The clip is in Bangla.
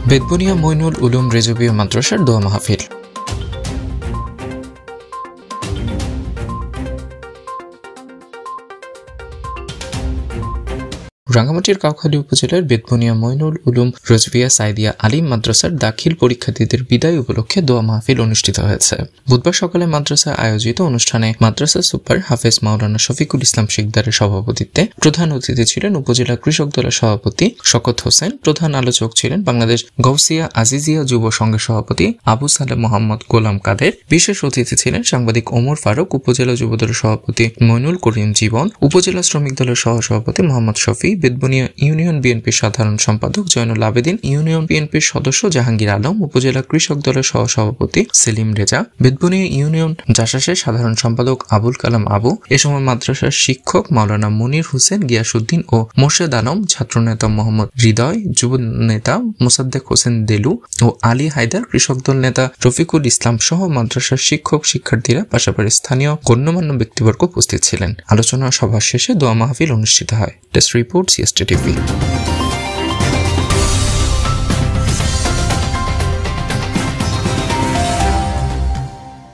বেতবুনিয়া মইনুল উলুম রেজবিয়া মাদ্রাসার দোয়া মাহফিল। রাঙ্গামাটির কাউখালী উপজেলার বেতবুনিয়া মইনুল উলুম রেজবিয়া সাইদিয়া আলিম মাদ্রাসার দাখিল পরীক্ষার্থীদের বিদায় উপলক্ষে দোয়া মাহফিল অনুষ্ঠিত হয়েছে। বুধবার সকালে মাদ্রাসায় আয়োজিত অনুষ্ঠানে মাদ্রাসা সুপার হাফেজ মাওলানা শফিকুল ইসলাম শিকদারের সভাপতিত্বে প্রধান অতিথি ছিলেন উপজেলা কৃষক দলের সভাপতি শকত হোসেন। প্রধান আলোচক ছিলেন বাংলাদেশ গৌসিয়া আজিজিয়া যুব সংঘের সভাপতি আবু সালেহ মোহাম্মদ গোলাম কাদের। বিশেষ অতিথি ছিলেন সাংবাদিক ওমর ফারুক, উপজেলা যুব দলের সভাপতি মইনুল করিম জীবন, উপজেলা শ্রমিক দলের সহসভাপতি মোহাম্মদ শফি, বেতবুনিয়া ইউনিয়ন বিএনপির সাধারণ সম্পাদক জয়নুল আবেদিন, ইউনিয়ন বিএনপির সদস্য জাহাঙ্গীর আলম, উপজেলা কৃষক দলের সহসভাপতি সেলিম রেজা, বেতবুনিয়া ইউনিয়ন জাসাসের সাধারণ সম্পাদক আবুল কালাম আবু। এ সময় মাদ্রাসার শিক্ষক মাওলানা মুনির হোসেন গিয়াসউদ্দিন ও মোর্শেদ আলম, ছাত্রনেতা মোহাম্মদ হৃদয়, যুব নেতা মোসাদ্দেক হোসেন দেলু ও আলী হায়দার, কৃষক দল নেতা রফিকুল ইসলাম সহ মাদ্রাসার শিক্ষক শিক্ষার্থীরা পাশাপাশি স্থানীয় গণ্যমান্য ব্যক্তিবর্গ উপস্থিত ছিলেন। আলোচনা সভা শেষে দোয়া মাহফিল অনুষ্ঠিত হয়। Test report CST TV।